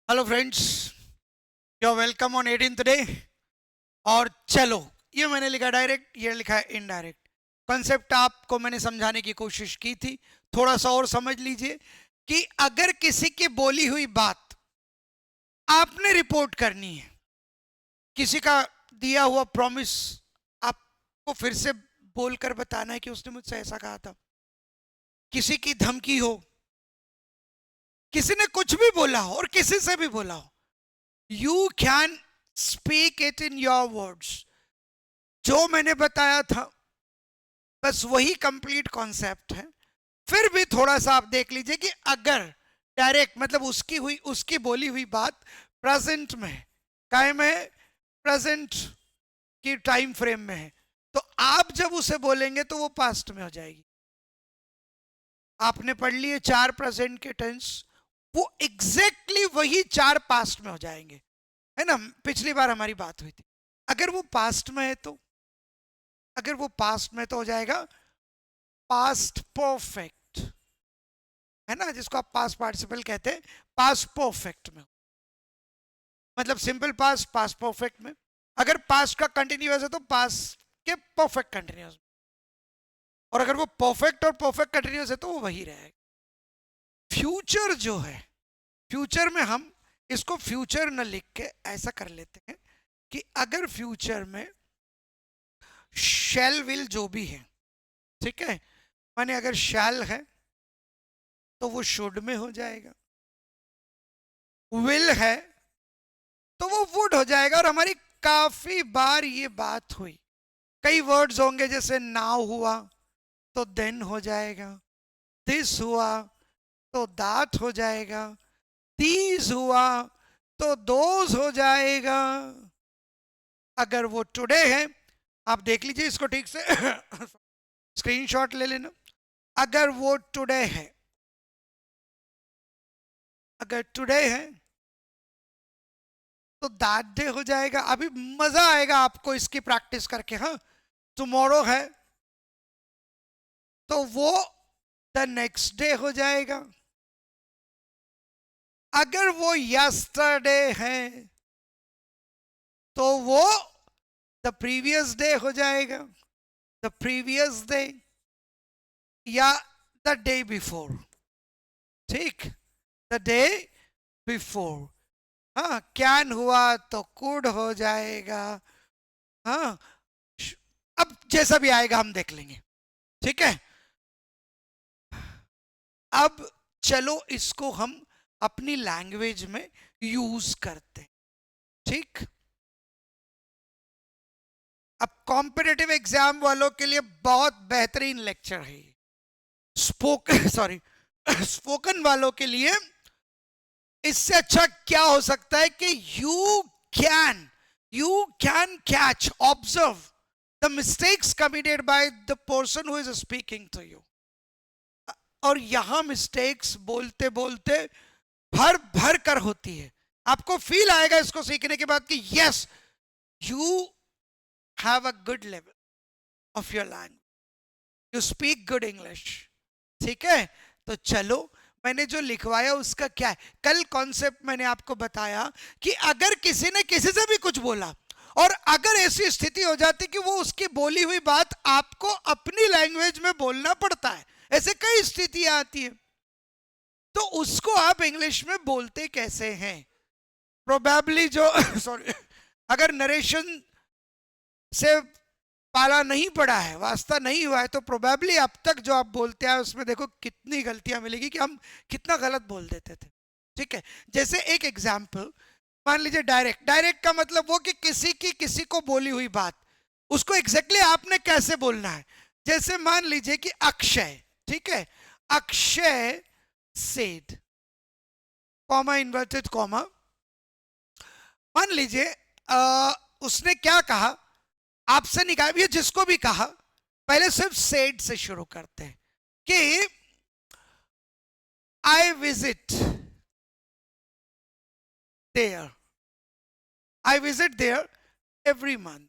Hello friends, you are welcome on 18th day. और चलो, ये मैंने लिखा डायरेक्ट, ये लिखा है इनडायरेक्ट। कॉन्सेप्ट आपको मैंने समझाने की कोशिश की थी, थोड़ा सा और समझ लीजिए कि अगर किसी की बोली हुई बात आपने रिपोर्ट करनी है, किसी का दिया हुआ प्रॉमिस आपको फिर से बोलकर बताना है कि उसने मुझसे ऐसा कहा था, किसी की धमकी हो, किसी ने कुछ भी बोला हो और किसी से भी बोला हो, you can speak it in your words. जो मैंने बताया था बस वही कंप्लीट कॉन्सेप्ट है। फिर भी थोड़ा सा आप देख लीजिए कि अगर डायरेक्ट मतलब उसकी बोली हुई बात प्रेजेंट में है, कायम है, प्रेजेंट की टाइम फ्रेम में है, तो आप जब उसे बोलेंगे तो वो पास्ट में हो जाएगी। आपने पढ़ लिए चार प्रेजेंट के टेंस, वो एग्जैक्टली वही चार पास्ट में हो जाएंगे, है ना। पिछली बार हमारी बात हुई थी, अगर वो पास्ट में है तो, अगर वो पास्ट में तो हो जाएगा पास्ट परफेक्ट, है ना, जिसको आप पास्ट पार्टिसिपल कहते हैं। पास्ट परफेक्ट में मतलब सिंपल पास्ट पास्ट परफेक्ट में, अगर पास्ट का कंटिन्यूअस है तो पास्ट के परफेक्ट कंटिन्यूअस, और अगर वो परफेक्ट और परफेक्ट कंटिन्यूअस है तो वो वही रहेगा। फ्यूचर जो है, फ्यूचर में हम इसको फ्यूचर न लिख के ऐसा कर लेते हैं कि अगर फ्यूचर में शैल विल जो भी है, ठीक है, माने अगर शैल है तो वो शुड में हो जाएगा, विल है तो वो वुड हो जाएगा। और हमारी काफी बार ये बात हुई, कई वर्ड्स होंगे जैसे नाउ हुआ तो देन हो जाएगा, दिस हुआ तो दैट हो जाएगा, दीज हुआ तो दोज हो जाएगा। अगर वो टुडे है, आप देख लीजिए इसको ठीक से स्क्रीनशॉट ले लेना। अगर वो टुडे है, अगर टुडे है तो दैट डे हो जाएगा। अभी मजा आएगा आपको इसकी प्रैक्टिस करके। हाँ, टुमारो है तो वो द नेक्स्ट डे हो जाएगा। अगर वो यस्टरडे है तो वो द प्रीवियस डे हो जाएगा, द प्रीवियस डे या द डे बिफोर, ठीक, द डे बिफोर। हाँ, कैन हुआ तो कुड हो जाएगा। हाँ, अब जैसा भी आएगा हम देख लेंगे, ठीक है। अब चलो इसको हम अपनी लैंग्वेज में यूज करते हैं, ठीक। अब कॉम्पिटिटिव एग्जाम वालों के लिए बहुत बेहतरीन लेक्चर है ये। स्पोकन सॉरी स्पोकन वालों के लिए इससे अच्छा क्या हो सकता है कि you can catch, observe the mistakes committed by the person who is speaking to you. और यहां मिस्टेक्स बोलते बोलते भर भर कर होती है। आपको फील आएगा इसको सीखने के बाद कि yes, you have a good level of your language, you speak good English, ठीक है। तो चलो, मैंने जो लिखवाया उसका क्या है, कल कॉन्सेप्ट मैंने आपको बताया कि अगर किसी ने किसी से भी कुछ बोला और अगर ऐसी स्थिति हो जाती कि वो उसकी बोली हुई बात आपको अपनी लैंग्वेज में बोलना पड़ता है, ऐसे कई स्थितियां आती है, तो उसको आप इंग्लिश में बोलते कैसे हैं। प्रोबेबली जो सॉरी अगर नरेशन से पाला नहीं पड़ा है, वास्ता नहीं हुआ है, तो प्रोबेबली अब तक जो आप बोलते हैं उसमें देखो कितनी गलतियां मिलेगी कि हम कितना गलत बोल देते थे, ठीक है। जैसे एक एग्जाम्पल मान लीजिए, डायरेक्ट, डायरेक्ट का मतलब वो कि किसी की किसी को बोली हुई बात उसको एग्जैक्टली आपने कैसे बोलना है। जैसे मान लीजिए कि अक्षय, ठीक है, Akshay said, comma inverted comma, मान लीजिए उसने क्या कहा, आपसे निकालिए, जिसको भी कहा, पहले सिर्फ सेड से शुरू करते हैं कि I visit there, I visit there every month,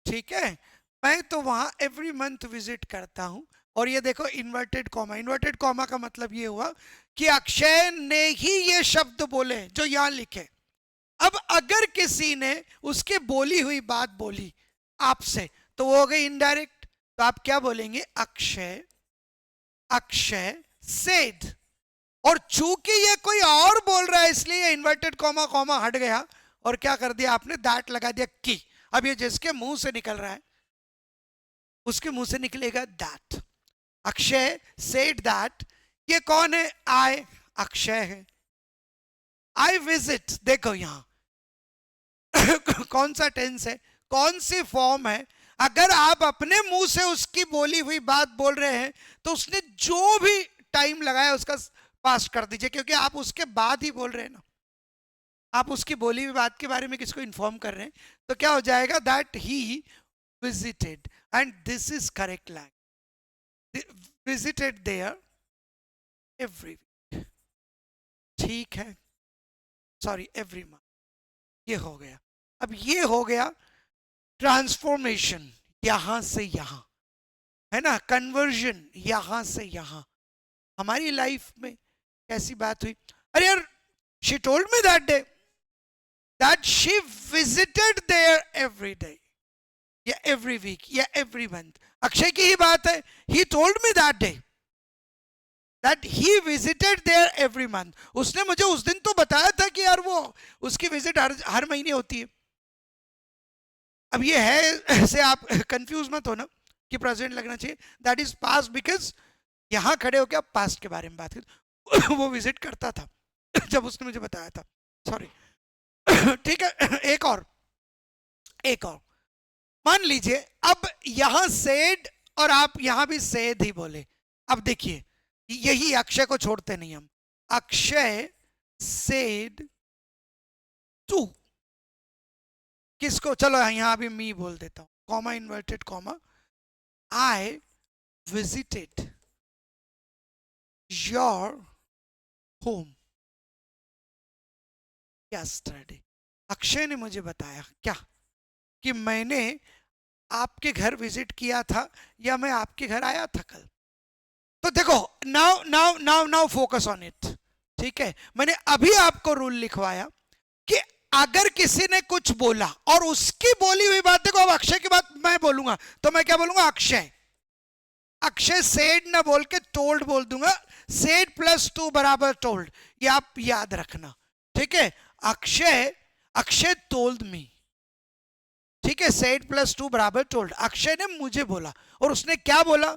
ठीक है, मैं तो वहां एवरी मंथ विजिट करता हूं। और ये देखो इन्वर्टेड कॉमा, इन्वर्टेड कॉमा का मतलब ये हुआ कि अक्षय ने ही ये शब्द बोले जो यहां लिखे। अब अगर किसी ने उसके बोली हुई बात बोली आपसे तो वो हो गई इनडायरेक्ट, तो आप क्या बोलेंगे? अक्षय, अक्षय सेड। और चूंकि ये कोई और बोल रहा है इसलिए इन्वर्टेड कॉमा कॉमा हट गया और क्या कर दिया आपने? दैट लगा दिया की। अब ये जिसके मुंह से निकल रहा है उसके मुंह से निकलेगा दैट। Akshay said that. ये कौन है? आई, अक्षय है। आई विजिट, देखो यहां कौन सा टेंस है, कौन सी फॉर्म है। अगर आप अपने मुंह से उसकी बोली हुई बात बोल रहे हैं तो उसने जो भी टाइम लगाया उसका पास्ट कर दीजिए, क्योंकि आप उसके बाद ही बोल रहे हैं ना, आप उसकी बोली हुई बात के बारे में किसको इन्फॉर्म कर रहे हैं। तो क्या हो जाएगा? That he visited, and this is correct language. Visited there every week, ठीक है, सॉरी एवरी मंथ। ये हो गया। अब ये हो गया ट्रांसफॉर्मेशन, यहां से यहां, है ना, कन्वर्जन यहां से यहां। हमारी लाइफ में कैसी बात हुई? अरे यार, she told me that day that she visited there every day, या एवरी वीक, या एवरी मंथ। अक्षय की ही बात है। He told me that day that he visited there every month. उसने मुझे उस दिन तो बताया था कि यार वो उसकी विजिट हर महीने होती है। अब ये है ऐसे, आप कंफ्यूज मत हो ना कि प्रेजेंट लगना चाहिए। दैट इज पास्ट, बिकॉज यहां खड़े होकर आप पास्ट के बारे में बात करें। वो विजिट करता था जब उसने मुझे बताया था, सॉरी। ठीक है, एक और मान लीजिए अब यहां सेड और आप यहां भी सेड ही बोले। अब देखिए, यही अक्षय को छोड़ते नहीं हम। अक्षय सेड टू, किसको? चलो यहां भी मी बोल देता हूं, comma inverted comma. I visited your home yesterday. Akshay ने मुझे बताया क्या? कि मैंने आपके घर विजिट किया था, या मैं आपके घर आया था कल। तो देखो, now now now now focus on it. ठीक है, मैंने अभी आपको रूल लिखवाया कि अगर किसी ने कुछ बोला और उसकी बोली हुई बात, देखो अब अक्षय की बात मैं बोलूंगा तो मैं क्या बोलूंगा? अक्षय। अक्षय सेड ना बोल के टोल्ड बोल दूंगा। सेड प्लस टू बराबर टोल्ड, ये आप याद रखना। ठीक है, अक्षय टोल्ड मी। ठीक है, सेड प्लस टू बराबर टोल्ड। अक्षय ने मुझे बोला, और उसने क्या बोला?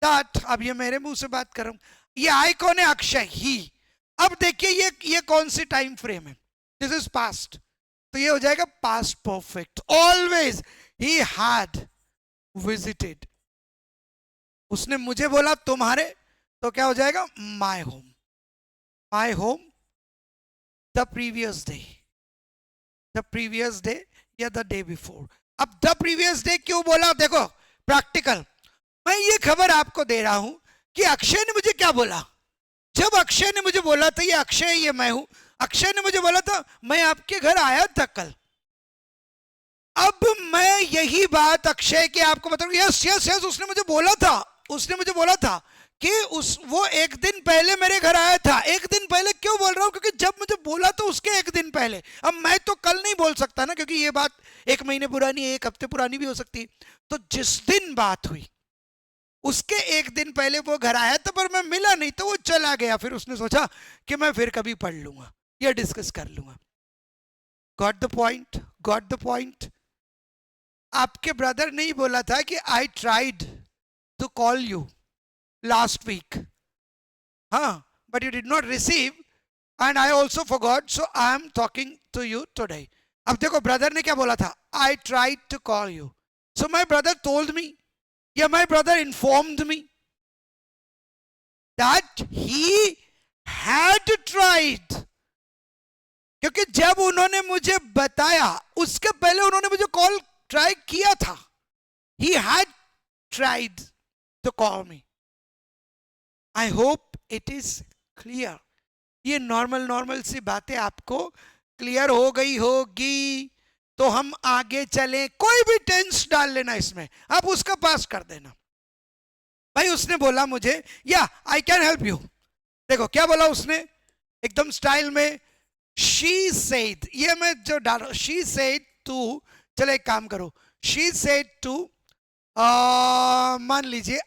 दैट। अब ये मेरे मुंह से बात कर रहा हूं। ये आई कौन है? अक्षय, ही। अब देखिए ये कौन सी टाइम फ्रेम है? दिस इज पास्ट, तो ये हो जाएगा past perfect. Always he had visited. उसने मुझे बोला तुम्हारे, तो क्या हो जाएगा? My home, my home the previous day, the previous day या द डे बिफोर। अब द प्रीवियस डे क्यों बोला? देखो प्रैक्टिकल, मैं ये खबर आपको दे रहा हूं कि अक्षय ने मुझे क्या बोला। जब अक्षय ने मुझे बोला था, ये अक्षय, ये मैं हूं, अक्षय ने मुझे बोला था मैं आपके घर आया था कल। अब मैं यही बात अक्षय के आपको बताऊं। यस यस यस, उसने मुझे बोला था, उसने मुझे बोला था कि वो एक दिन पहले मेरे घर आया था। एक दिन पहले क्यों बोल रहा हूं? क्योंकि जब मुझे बोला तो उसके एक दिन पहले। अब मैं तो कल नहीं बोल सकता ना, क्योंकि ये बात एक महीने पुरानी, एक हफ्ते पुरानी भी हो सकती। तो जिस दिन बात हुई उसके एक दिन पहले वो घर आया था, पर मैं मिला नहीं तो वो चला गया। फिर उसने सोचा कि मैं फिर कभी पढ़ लूंगा या डिस्कस कर लूंगा। Got the point? Got the point? आपके ब्रदर ने ही बोला था कि I tried to call you last week, हाँ, but you did not receive and I also forgot, so I am talking to you today. अब देखो, ब्रदर ने क्या बोला था? I tried to call you, so my brother told me, या my brother informed me that he had tried. क्योंकि जब उन्होंने मुझे बताया उसके पहले उन्होंने मुझे कॉल ट्राई किया था। He had tried to call me. I hope it is clear. ये नॉर्मल सी बातें आपको क्लियर हो गई होगी, तो हम आगे चलें। कोई भी टेंस डाल लेना इसमें, आप उसका पास कर देना। भाई उसने बोला मुझे, या आई कैन हेल्प यू, देखो क्या बोला उसने एकदम स्टाइल में, शी सेड, ये मैं जो डाल रहा, शी सेड टू, चलो एक काम करो, शी सेड टू, मान लीजिए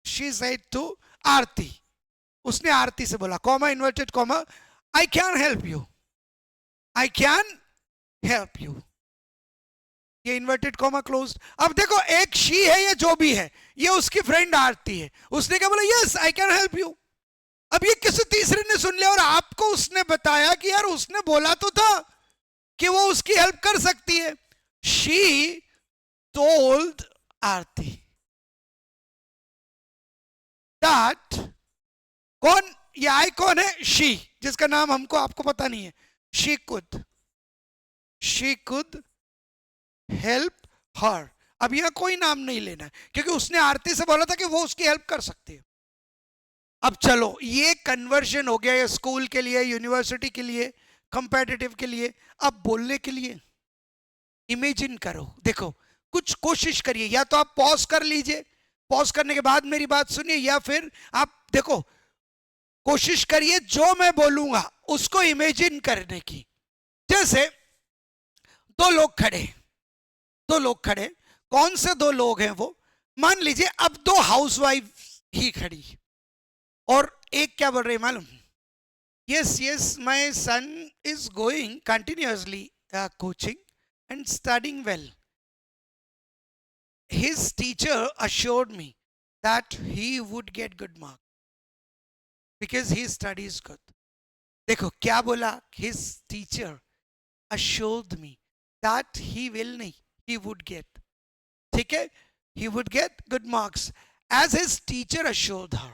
शी सेड टू आरती, उसने आरती से बोला, comma inverted comma, I can help you, I can help you, ये इन्वर्टेड कॉमा क्लोज्ड। अब देखो एक शी है या जो भी है, ये उसकी फ्रेंड आरती है, उसने क्या बोला, yes I can help you. अब ये किसी तीसरे ने सुन लिया और आपको उसने बताया कि यार उसने बोला तो था कि वो उसकी हेल्प कर सकती है, शी टोल्ड आरती दैट, कौन ये आई कौन है, शी, जिसका नाम हमको आपको पता नहीं है, शी कुड हेल्प हर। अब यहां कोई नाम नहीं लेना है क्योंकि उसने आरती से बोला था कि वो उसकी हेल्प कर सकती है। अब चलो ये कन्वर्जन हो गया, ये स्कूल के लिए, यूनिवर्सिटी के लिए, कंपेटिटिव के लिए। अब बोलने के लिए इमेजिन करो, देखो कुछ कोशिश करिए, या तो आप पॉज कर लीजिए, पॉज करने के बाद मेरी बात सुनिए, या फिर आप देखो कोशिश करिए जो मैं बोलूंगा उसको इमेजिन करने की। जैसे दो लोग खड़े, दो लोग खड़े, कौन से दो लोग हैं वो, मान लीजिए अब दो हाउसवाइफ ही खड़ी, और एक क्या बोल रही है मालूम, yes yes my son is going continuously coaching and studying well, his teacher assured me that he would get good mark because he studies good। देखो क्या बोला, his teacher assured me that he will नहीं, he would get, ठीक है, he would get good marks as his teacher assured her।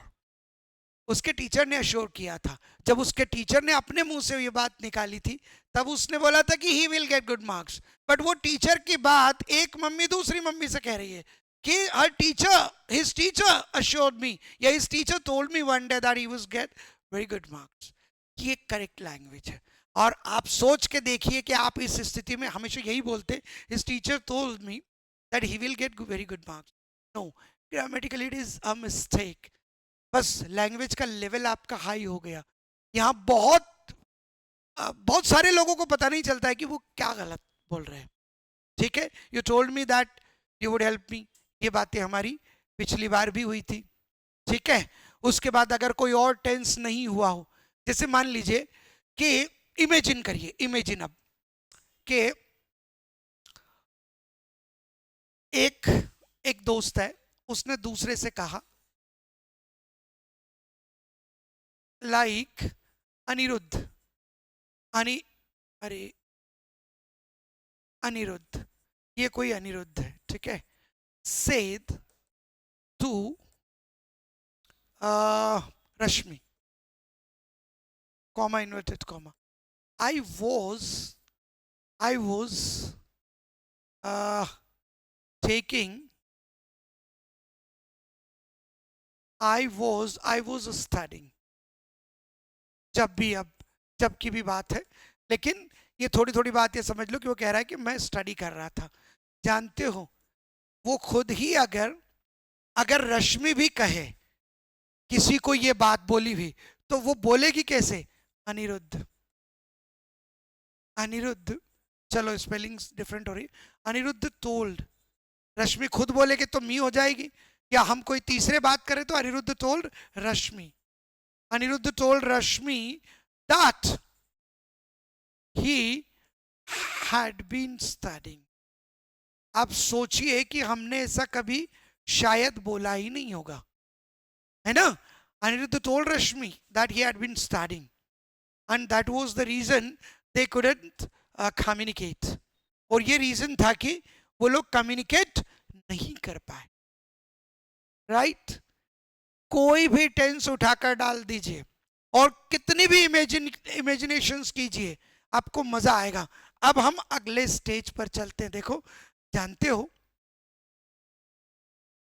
उसके teacher ने assure किया था, जब उसके टीचर ने अपने मुंह से ये बात निकाली थी तब उसने बोला था कि ही will get good marks. But वो टीचर की बात एक मम्मी दूसरी मम्मी से कह रही है कि हर टीचर, हिज टीचर अश्योर्ड मी, या his teacher told me one day that he will get very good marks. ये करेक्ट लैंग्वेज है। और आप सोच के देखिए कि आप इस स्थिति में हमेशा यही बोलते, his teacher told me that he will get very good marks. No, grammatically it is a mistake. बस लैंग्वेज का लेवल आपका हाई हो गया। यहाँ बहुत सारे लोगों को पता नहीं चलता है कि वो क्या गलत बोल रहे हैं। ठीक है, you told me that you would help me, ये बातें हमारी पिछली बार भी हुई थी। ठीक है, उसके बाद अगर कोई और टेंस नहीं हुआ हो, जैसे मान लीजिए कि इमेजिन करिए, इमेजिन अब कि एक दोस्त है, उसने दूसरे से कहा लाइक अनिरुद्ध, अरे अनिरुद्ध, ये कोई अनिरुद्ध है, ठीक है, said to Rashmi, comma inverted comma, I was taking, I was studying। जब भी, अब जब की भी बात है, लेकिन ये थोड़ी थोड़ी बात ये समझ लो कि वो कह रहा है कि मैं स्टडी कर रहा था। जानते हो वो खुद ही अगर रश्मि भी कहे किसी को ये बात बोली भी, तो वो बोलेगी कैसे, अनिरुद्ध, अनिरुद्ध, चलो स्पेलिंग्स डिफरेंट हो रही, अनिरुद्ध टोल्ड, रश्मि खुद बोलेगी तो मी हो जाएगी, या हम कोई तीसरे बात करें तो Anirudh told Rashmi, Anirudh told Rashmi that he had been studying। आप सोचिए कि हमने ऐसा कभी शायद बोला ही नहीं होगा, है ना। Anirudh told Rashmi that he had been studying and that was the reason they couldn't communicate। और ये रीजन था कि वो लोग कम्युनिकेट नहीं कर पाए। राइट, कोई भी टेंस उठाकर डाल दीजिए और कितनी भी इमेजिनेशंस कीजिए, आपको मजा आएगा। अब हम अगले स्टेज पर चलते हैं। देखो, जानते हो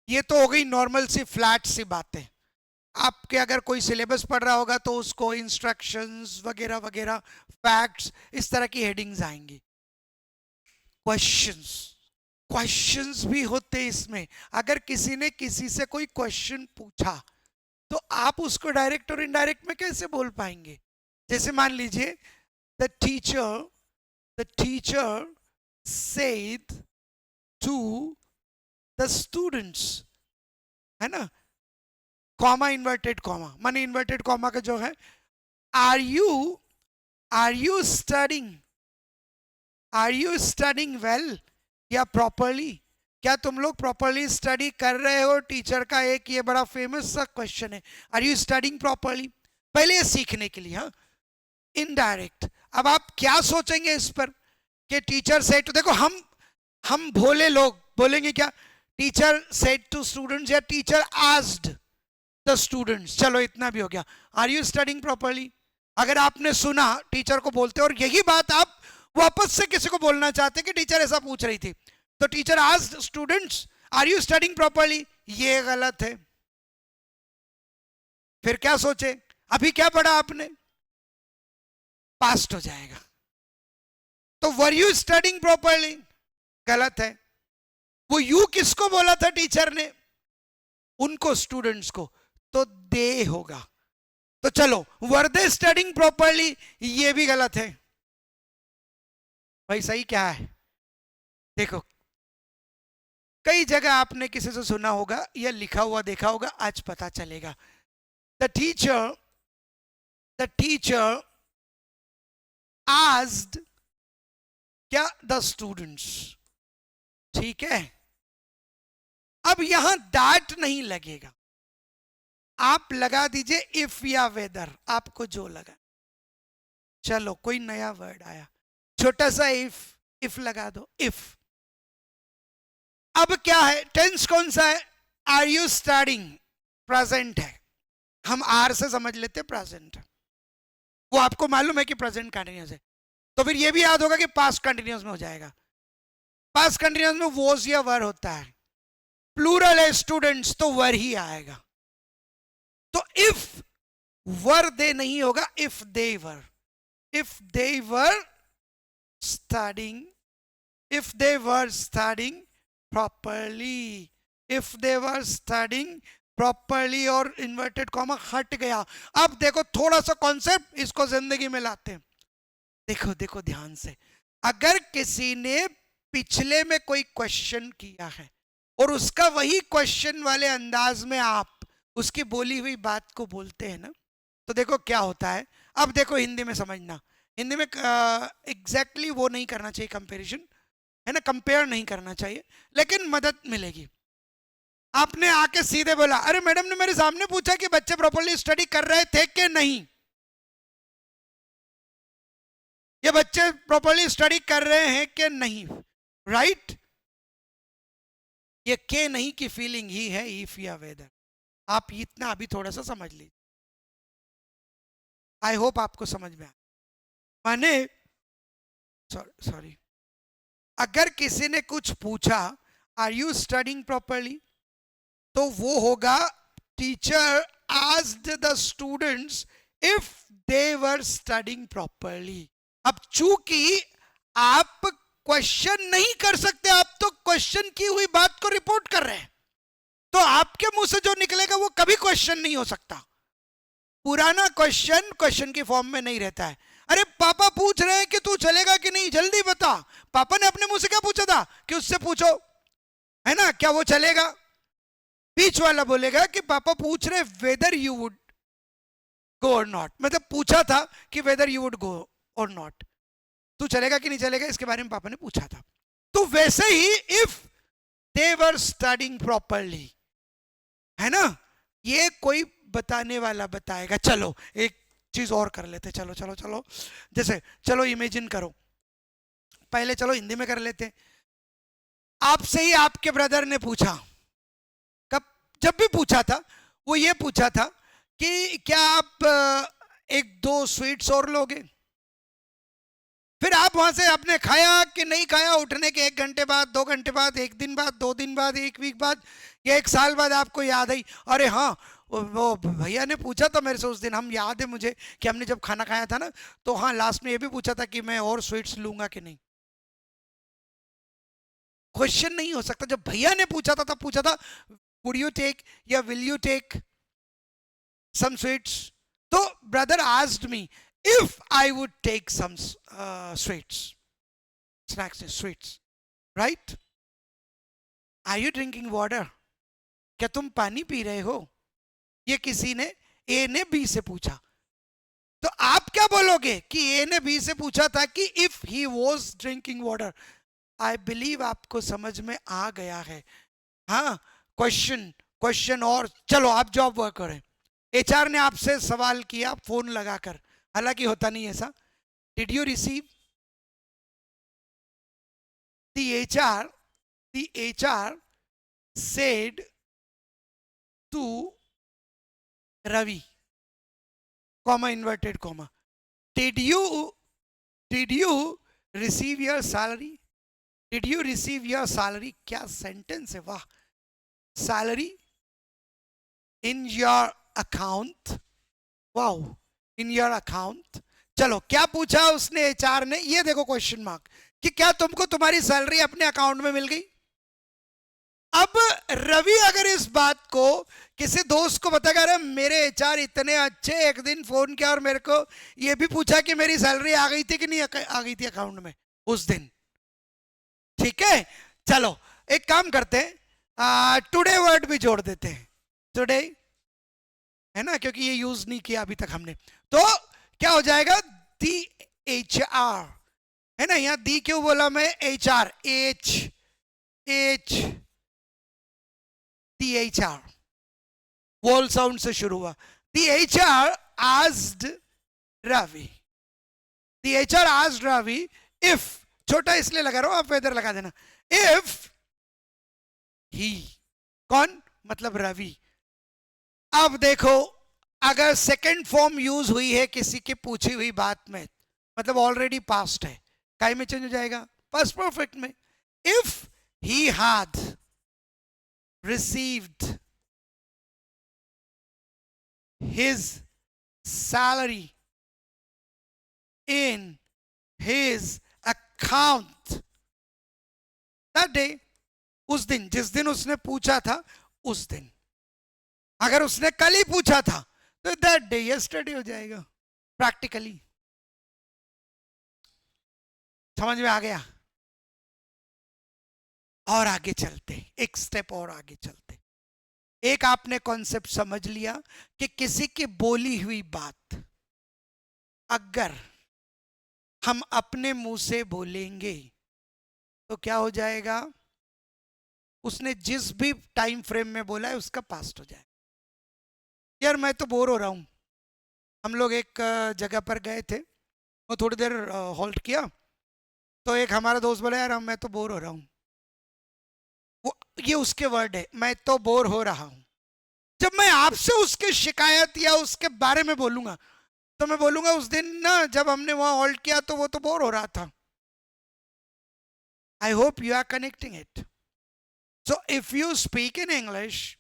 ये तो हो गई नॉर्मल सी फ्लैट सी बातें। आपके अगर कोई सिलेबस पढ़ रहा होगा तो उसको इंस्ट्रक्शंस वगैरह वगैरह, फैक्ट्स, इस तरह की हेडिंग्स आएंगी। क्वेश्चंस भी होते इसमें। अगर किसी ने किसी से कोई क्वेश्चन पूछा तो आप उसको डायरेक्ट और इनडायरेक्ट में कैसे बोल पाएंगे? जैसे मान लीजिए the teacher said to the students, है ना, कॉमा इन्वर्टेड कॉमा, माने इन्वर्टेड कॉमा का जो है, are you studying, are you studying well या प्रॉपरली, क्या तुम लोग प्रॉपरली स्टडी कर रहे हो? टीचर का एक ये बड़ा फेमस सा क्वेश्चन है, आर यू स्टडिंग प्रॉपरली, पहले ये सीखने के लिए। हाँ, इनडायरेक्ट। अब आप क्या सोचेंगे इस पर कि टीचर सेड टू, देखो हम भोले लोग बोलेंगे क्या, टीचर सेड टू स्टूडेंट्स या टीचर आस्क्ड द स्टूडेंट्स, चलो इतना भी हो गया। आर यू स्टडिंग प्रॉपरली, अगर आपने सुना टीचर को बोलते और यही बात आप वापस से किसी को बोलना चाहते कि टीचर ऐसा पूछ रही थी, तो teacher asked students are you studying properly, ये गलत है। फिर क्या सोचे, अभी क्या पढ़ा आपने, पास्ट हो जाएगा। तो वर यू स्टडिंग प्रॉपरली, गलत है। वो यू किसको बोला था टीचर ने, उनको, स्टूडेंट्स को, तो दे होगा। तो चलो, वर दे स्टडिंग प्रॉपरली, ये भी गलत है। भाई सही क्या है? देखो, कई जगह आपने किसी से सुना होगा या लिखा हुआ देखा होगा, आज पता चलेगा। द टीचर आस्क्ड क्या, द स्टूडेंट्स, ठीक है। अब यहां दैट नहीं लगेगा, आप लगा दीजिए इफ या वेदर, आपको जो लगा। चलो, कोई नया वर्ड आया, छोटा सा इफ लगा दो, इफ। अब क्या है, टेंस कौन सा है, आर यू स्टडिंग, प्रेजेंट है, हम आर से समझ लेते प्रेजेंट है, वो आपको मालूम है कि प्रेजेंट कंटिन्यूअस है, तो फिर ये भी याद होगा कि पास्ट कंटिन्यूअस में हो जाएगा। पास्ट कंटिन्यूअस में वॉज या वर होता है, प्लूरल है स्टूडेंट्स, तो वर ही आएगा। तो इफ वर दे नहीं होगा, if they were studying, if they were studying properly, if they were studying properly, और इन्वर्टेड कॉमा हट गया। अब देखो थोड़ा सा कॉन्सेप्ट इसको जिंदगी में लाते हैं। देखो देखो ध्यान से, अगर किसी ने पिछले में कोई क्वेश्चन किया है और उसका वही क्वेश्चन वाले अंदाज में आप उसकी बोली हुई बात को बोलते हैं ना, तो देखो क्या होता है। अब देखो हिंदी में समझना, हिंदी में एग्जैक्टली वो नहीं करना चाहिए कंपैरिजन, है ना, कंपेयर नहीं करना चाहिए, लेकिन मदद मिलेगी। आपने आके सीधे बोला, अरे मैडम ने मेरे सामने पूछा कि बच्चे प्रॉपर्ली स्टडी कर रहे थे कि नहीं, ये बच्चे प्रॉपर्ली स्टडी कर रहे हैं कि नहीं, राइट। ये के नहीं की फीलिंग ही है इफ या वेदर। आप इतना अभी थोड़ा सा समझ लीजिए, आई होप आपको समझ में आए। माने सॉरी, अगर किसी ने कुछ पूछा आर यू स्टडिंग प्रॉपरली, तो वो होगा teacher asked the students if they were studying properly. अब चूंकि आप क्वेश्चन नहीं कर सकते, आप तो क्वेश्चन की हुई बात को रिपोर्ट कर रहे हैं, तो आपके मुंह से जो निकलेगा वो कभी क्वेश्चन नहीं हो सकता। पुराना क्वेश्चन की फॉर्म में नहीं रहता है। अरे पापा पूछ रहे हैं कि तू चलेगा कि नहीं, जल्दी बता। पापा ने अपने मुंह से क्या पूछा था कि उससे पूछो, है ना, क्या वो चलेगा? बीच वाला बोलेगा कि पापा पूछ रहे वेदर यू वुड गो और नॉट, मतलब पूछा था कि वेदर यू वुड गो और नॉट, तू चलेगा कि नहीं चलेगा, इसके बारे में पापा ने पूछा था। तो वैसे ही if they were studying properly, है ना, ये कोई बताने वाला बताएगा। चलो एक चीज और कर लेते, चलो चलो चलो, जैसे चलो इमेजिन करो, पहले चलो हिंदी में कर लेते। आपसे ही आपके ब्रदर ने पूछा, कब, जब भी पूछा था वो ये पूछा था कि क्या आप एक दो स्वीट्स और लोगे। फिर आप वहां से आपने खाया कि नहीं खाया, उठने के 1 घंटे बाद, 2 घंटे बाद, 1 दिन बाद, 2 दिन बाद, 1 वीक बाद या 1 साल बाद आपको याद आई, अरे हाँ वो भैया ने पूछा था मेरे से उस दिन, हम याद है मुझे कि हमने जब खाना खाया था ना, तो हाँ लास्ट में ये भी पूछा था कि मैं और स्वीट्स लूंगा कि नहीं। क्वेश्चन नहीं हो सकता। जब भैया ने पूछा था तब पूछा था वुड यू टेक या will you take, some sweets. So brother asked me if I would take some sweets, snacks, sweets, right? Are you drinking water? क्या तुम पानी पी रहे हो? ये किसी ने ए ने बी से पूछा. तो आप क्या बोलोगे कि ए ने बी से पूछा था कि if he was drinking water. I believe आपको समझ में आ गया है. हाँ, क्वेश्चन और चलो आप जॉब वर्क करें. एचआर ने आपसे सवाल किया फोन लगाकर, हालांकि होता नहीं ऐसा. Did you receive the HR said to Ravi, comma, inverted comma, did you receive your salary? Did you receive your salary? क्या सेंटेंस है, वाह. Salary in your account. Wow, in your account. चलो, क्या पूछा उसने एचआर ने? ये देखो क्वेश्चन मार्क, कि क्या तुमको तुम्हारी सैलरी अपने अकाउंट में मिल गई? अब रवि अगर इस बात को किसी दोस्त को बताएगा, अरे मेरे एचआर इतने अच्छे, एक दिन फोन किया और मेरे को ये भी पूछा कि मेरी सैलरी आ गई थी कि नहीं आ गई थी अकाउंट में उस दिन. ठीक है, चलो एक काम करते हैं, टुडे वर्ड भी जोड़ देते हैं. टुडे है ना, क्योंकि ये यूज नहीं किया अभी तक हमने. तो क्या हो जाएगा? दी एचआर है ना. यहां दी क्यों बोला मैं? HR, H the HR vowel sound से शुरू हुआ. The HR asked Ravi. The HR asked Ravi if, छोटा इसलिए लगा रहा हूं, आप वेदर लगा देना. इफ ही, कौन? मतलब रवि. अब देखो, अगर सेकंड फॉर्म यूज हुई है किसी की पूछी हुई बात में, मतलब ऑलरेडी पास्ट है, काय में चेंज हो जाएगा? पास्ट परफेक्ट में. If he had received his salary in his account that day, उस दिन, जिस दिन उसने पूछा था उस दिन. अगर उसने कल ही पूछा था तो that day yesterday हो जाएगा प्रैक्टिकली. समझ में आ गया? और आगे चलते, एक स्टेप और आगे चलते. एक आपने कॉन्सेप्ट समझ लिया कि किसी की बोली हुई बात अगर हम अपने मुंह से बोलेंगे तो क्या हो जाएगा? उसने जिस भी टाइम फ्रेम में बोला है उसका पास्ट हो जाएगा. यार मैं तो बोर हो रहा हूं. हम लोग एक जगह पर गए थे, वो थोड़ी देर हॉल्ट किया, तो एक हमारा दोस्त बोला, यार मैं तो बोर हो रहा हूं. ये उसके वर्ड है, मैं तो बोर हो रहा हूं. जब मैं आपसे उसकी शिकायत या उसके बारे में बोलूंगा तो मैं बोलूंगा उस दिन ना जब हमने वहां हॉल्ट किया तो वो तो बोर हो रहा था. I hope you are connecting it. So if you speak in English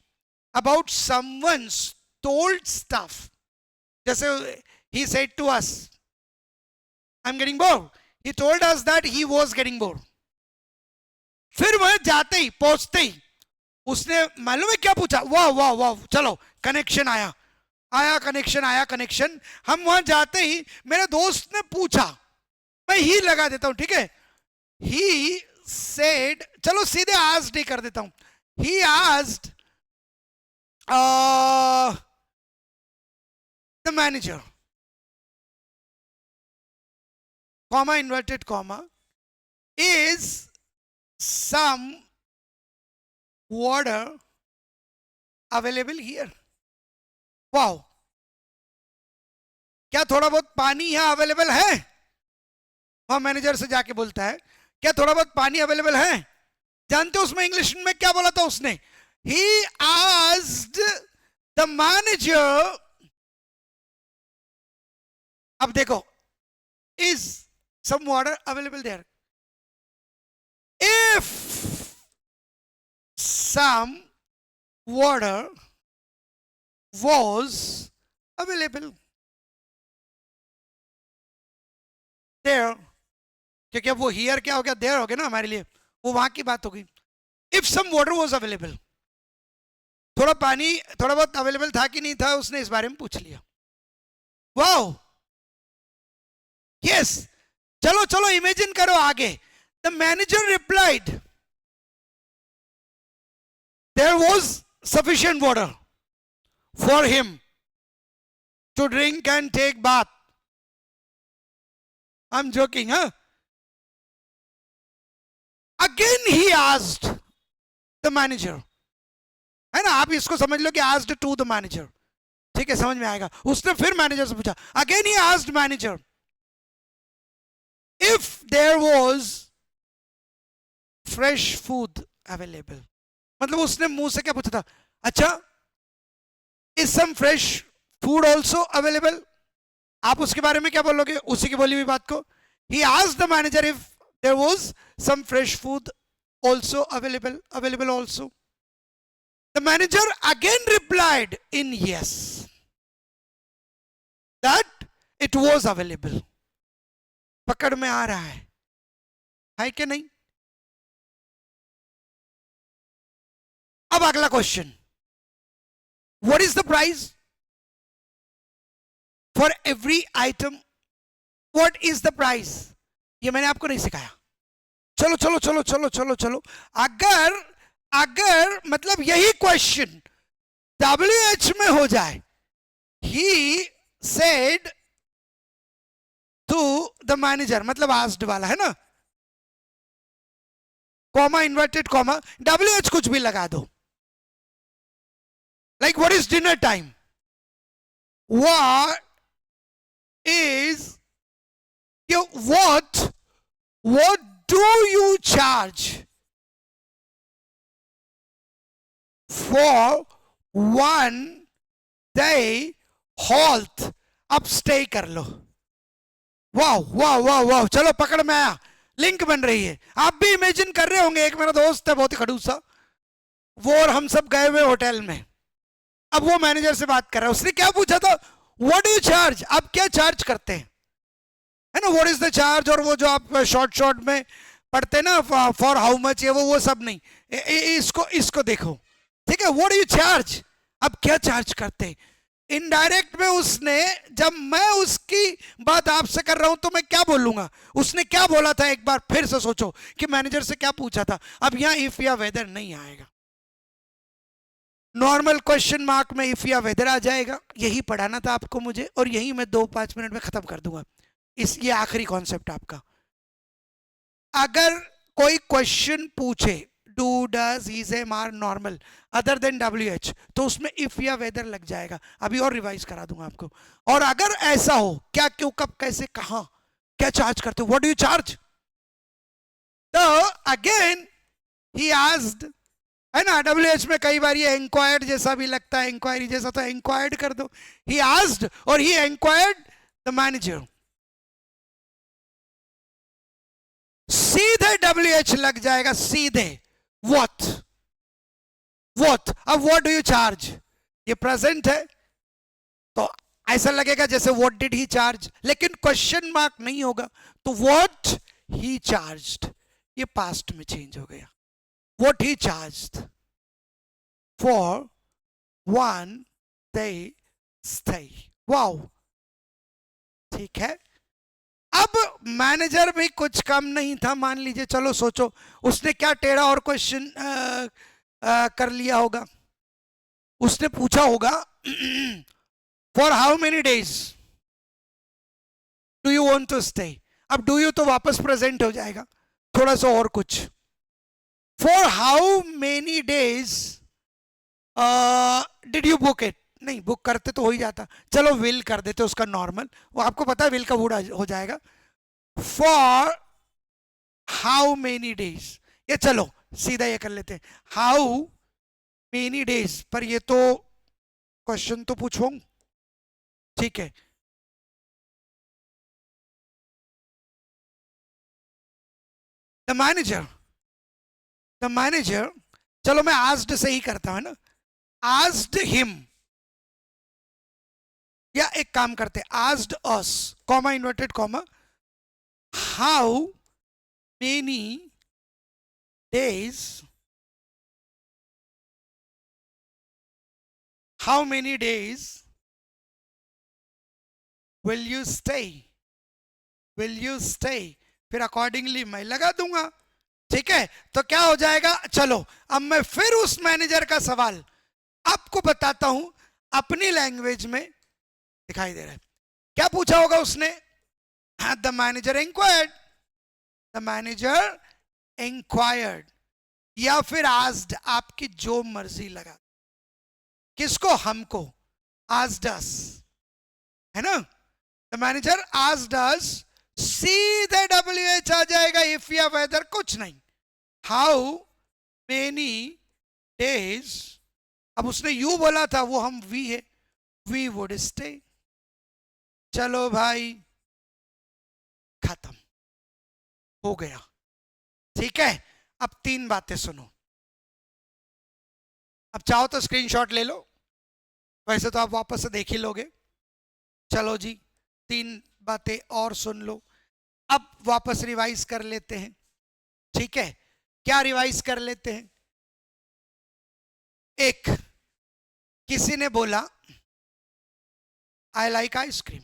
about someone's told stuff, जैसे ही said to us, I am getting bore. He told us that he was getting bore. फिर वह जाते ही, पहुंचते ही उसने मालूम है क्या पूछा? वाह वाह वाह, चलो कनेक्शन आया, कनेक्शन. हम वहां जाते ही मेरे दोस्त ने पूछा, मैं ही लगा देता हूं, ठीक है. ही सेड, चलो सीधे आस्क्ड ही कर देता हूं. ही asked the manager, comma, inverted comma, is some water available here? Wow, क्या थोड़ा बहुत पानी यहां अवेलेबल है? वहां मैनेजर से जाके बोलता है, क्या थोड़ा बहुत पानी अवेलेबल है? जानते हो उसमें इंग्लिश में क्या बोला था उसने? He asked the manager. अब देखो, is some water available there? If some water was available there, क्योंकि अब वो हियर क्या हो गया? देयर हो गया ना हमारे लिए, वो वहां की बात हो गई. If some water was available, थोड़ा पानी थोड़ा बहुत अवेलेबल था कि नहीं था, उसने इस बारे में पूछ लिया. Wow, yes. चलो चलो इमेजिन करो आगे. The manager replied, there was sufficient water for him to drink and take bath. I'm joking, huh? Again he asked the manager. है ना, आप इसको समझ लो कि asked to the manager. ठीक है, समझ में आएगा. उसने फिर मैनेजर से पूछा. Again he asked manager if there was fresh food available. मतलब उसने मुंह से क्या पूछा था? अच्छा, is some fresh food also available? आप उसके बारे में क्या बोलोगे उसी की बोली हुई बात को? He asked the manager if there was some fresh food also available also. The manager again replied in yes, that it was available. पकड़ में आ रहा है कि नहीं? अब अगला question, what is the price for every item? What is the price? ये मैंने आपको नहीं सिखाया. चलो चलो चलो चलो चलो चलो. अगर अगर मतलब यही क्वेश्चन WH में हो जाए, he said to the manager, मतलब asked वाला है ना, कॉमा इन्वर्टेड कॉमा, WH कुछ भी लगा दो. Like what is dinner time? What is what do you charge for one day halt? अब स्टे कर लो. वाह वाह वाह वाह, चलो पकड़ में आया, लिंक बन रही है. आप भी इमेजिन कर रहे होंगे, एक मेरा दोस्त है बहुत ही खड़ूसा, वो और हम सब गए हुए होटल में. अब वो मैनेजर से बात कर रहा है. उसने क्या पूछा था? What do you charge? आप क्या चार्ज करते हैं, है ना, व्हाट इज द चार्ज. और वो जो आप शॉर्ट में पढ़ते ना, फॉर हाउ मच, ये वो सब नहीं. इसको देखो, ठीक है. व्हाट डू यू चार्ज, आप क्या चार्ज करते हैं. इनडायरेक्ट में उसने, जब मैं उसकी बात आपसे कर रहा हूं तो मैं क्या बोलूंगा, उसने क्या बोला था, एक बार फिर से सोचो कि मैनेजर से क्या पूछा था. अब यहां इफ या वेदर नहीं आएगा, नॉर्मल क्वेश्चन मार्क में इफ या वेदर आ जाएगा. यही पढ़ाना था आपको मुझे, और यही मैं 2-5 मिनट में खत्म कर दूंगा. ये आखिरी कॉन्सेप्ट आपका. अगर कोई क्वेश्चन पूछे do does is am are normal other than WH, तो उसमें इफ या वेदर लग जाएगा. अभी और रिवाइज करा दूंगा आपको. और अगर ऐसा हो, क्या, क्यों, कब, कैसे, कहां, क्या चार्ज करते हो, व्हाट डू यू चार्ज. तो अगेन ही आस्क्ड, है ना, WH में कई बार ये इंक्वायर्ड जैसा भी लगता है, इंक्वायरी जैसा, तो इंक्वायर्ड कर दो. ही आस्क्ड और ही इंक्वायर्ड द मैनेजर. सीधे WH लग जाएगा, सीधे. What? अब what do you charge? ये प्रेजेंट है तो ऐसा लगेगा जैसे what did he charge, लेकिन क्वेश्चन मार्क नहीं होगा तो what he charged, ये पास्ट में चेंज हो गया. What he charged for one day stay. Wow, ठीक है. अब मैनेजर भी कुछ कम नहीं था. मान लीजिए, चलो सोचो उसने क्या टेढ़ा और क्वेश्चन कर लिया होगा. उसने पूछा होगा for how many days do you want to stay. अब डू यू तो वापस प्रेजेंट हो जाएगा, थोड़ा सा और कुछ. For how many days did you book it. नहीं, बुक करते तो हो ही जाता. चलो विल कर देते उसका नॉर्मल, वो आपको पता है विल का वुड हो जाएगा. फॉर हाउ मेनी डेज, ये चलो सीधा ये कर लेते हैं, हाउ मेनी डेज. पर ये तो क्वेश्चन तो पूछो, ठीक है. द मैनेजर, चलो मैं आस्क्ड से ही करता हूं ना, आस्क्ड हिम, या एक काम करते, asked us, comma inverted comma, how many days how many days will you stay, will you stay, फिर अकॉर्डिंगली मैं लगा दूंगा। ठीक है, तो क्या हो जाएगा, चलो अब मैं फिर उस मैनेजर का सवाल आपको बताता हूं अपनी लैंग्वेज में। दिखाई दे रहा है क्या पूछा होगा उसने? The manager inquired, the manager inquired, या फिर आस्क्ड, आपकी जो मर्जी लगा। किसको? हमको। आस्क्ड अस, है ना? द मैनेजर आस्क्ड अस, सीधे WH आ जाएगा, इफ या वेदर कुछ नहीं। हाउ मेनी डेज, अब उसने यू बोला था, वो हम वी है, वी वुड स्टे। चलो भाई खत्म हो गया। ठीक है, अब 3 बातें सुनो। अब चाहो तो स्क्रीनशॉट ले लो, वैसे तो आप वापस से देख ही लोगे। चलो जी, 3 बातें और सुन लो। अब वापस रिवाइज कर लेते हैं। ठीक है, क्या रिवाइज कर लेते हैं? एक, किसी ने बोला आई लाइक आइसक्रीम,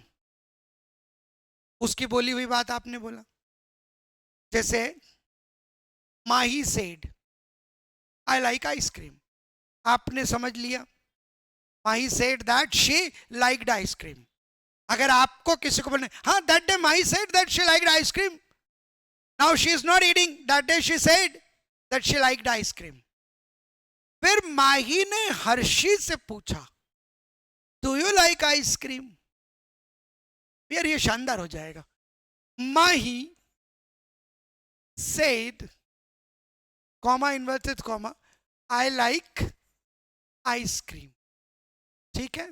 उसकी बोली हुई बात आपने बोला। जैसे Mahi said I like ice cream, आपने समझ लिया। Mahi said that she liked ice cream. अगर आपको किसी को बोलने, हाँ that day Mahi said that she liked ice cream, now she is not eating, that day she said that she liked ice cream. फिर माही ने हर्षी से पूछा डू यू लाइक आइसक्रीम? यार ये शानदार हो जाएगा। Mahi said, comma inverted comma, I like ice cream. ठीक है,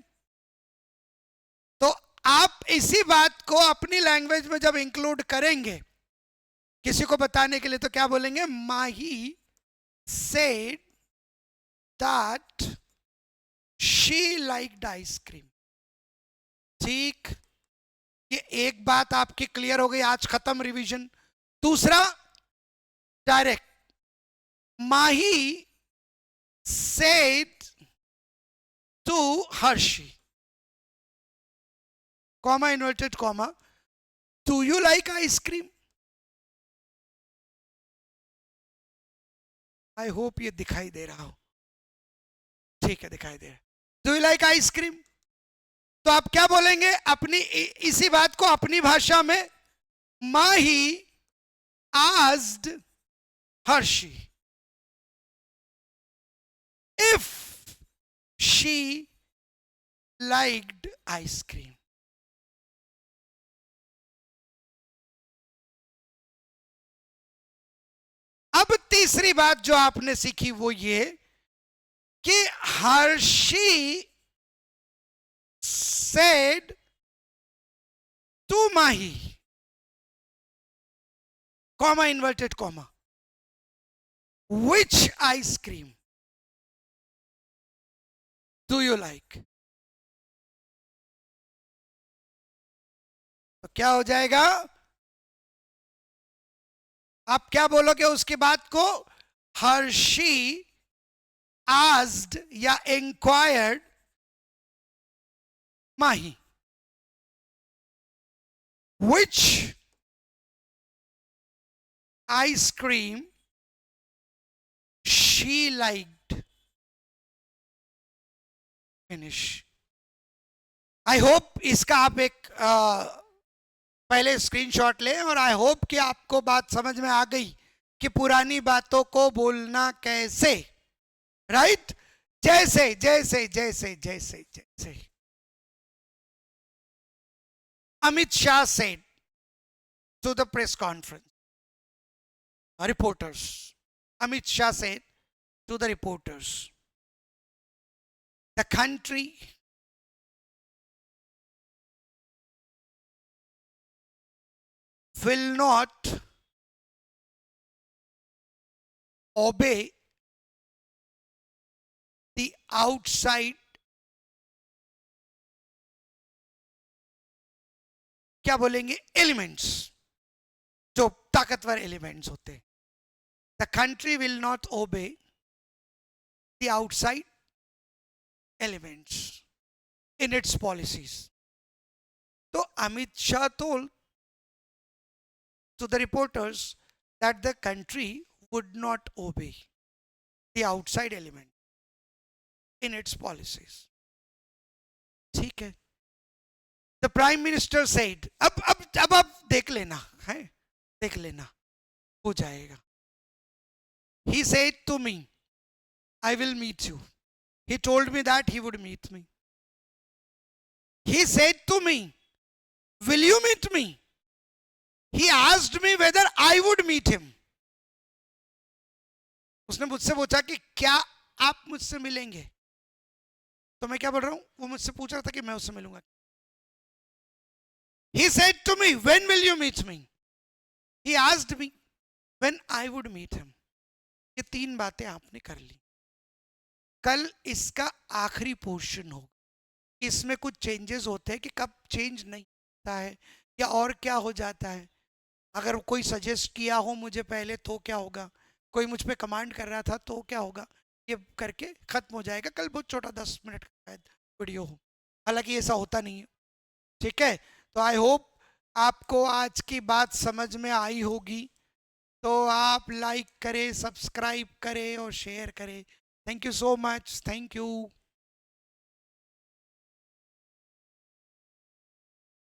तो आप इसी बात को अपनी लैंग्वेज में जब इंक्लूड करेंगे किसी को बताने के लिए, तो क्या बोलेंगे? Mahi said that she liked ice cream. ठीक, ये एक बात आपकी क्लियर हो गई, आज खत्म रिवीजन। दूसरा, direct, Mahi said to Harshi, comma inverted comma, do you like ice cream? I hope ये दिखाई दे रहा हो। ठीक है, दिखाई दे रहा है। डू यू लाइक आइसक्रीम, तो आप क्या बोलेंगे अपनी इसी बात को अपनी भाषा में? माही asked Harshi if she liked ice cream. अब तीसरी बात जो आपने सीखी वो ये कि Harshi said to Mahi, comma inverted comma, which ice cream do you like? तो क्या हो जाएगा? आप क्या बोलोगे उसकी बात को? हर्षी आस्क्ड या inquired Mahi which ice cream she liked. Finish. I hope इसका आप एक पहले स्क्रीनशॉट लें, और आई होप कि आपको बात समझ में आ गई कि पुरानी बातों को बोलना कैसे। राइट? जैसे जैसे जैसे जैसे जैसे Amit Shah said to the press conference, reporters, Amit Shah said to the reporters, the country will not obey the outside, क्या बोलेंगे, एलिमेंट्स, जो ताकतवर एलिमेंट्स होते हैं। The country will not obey the outside elements in its policies. So Amit Shah told to the reporters that the country would not obey the outside element in its policies. ठीक है. The Prime Minister said, अब देख लेना है, देख लेना, हो जाएगा. He said to me, I will meet you. He told me that he would meet me. He said to me, will you meet me? He asked me whether I would meet him. उसने मुझसे पूछा कि क्या आप मुझसे मिलेंगे. तो मैं क्या बोल रहा हूं, वो मुझसे पूछ रहा था कि मैं उससे मिलूंगा. He said to me, when will you meet me? He asked me when I would meet him. ये 3 बातें आपने कर ली. कल इसका आखिरी पोर्शन होगा. इसमें कुछ चेंजेस होते हैं कि कब चेंज नहीं होता है या और क्या हो जाता है. अगर कोई सजेस्ट किया हो मुझे पहले तो क्या होगा, कोई मुझ पे कमांड कर रहा था तो क्या होगा, ये करके खत्म हो जाएगा. कल बहुत छोटा 10 मिनट का वीडियो हो, हालांकि ऐसा होता नहीं है. ठीक है. तो आई होप आपको आज की बात समझ में आई होगी. तो आप लाइक करें, सब्सक्राइब करें और शेयर करें. Thank you so much. Thank you.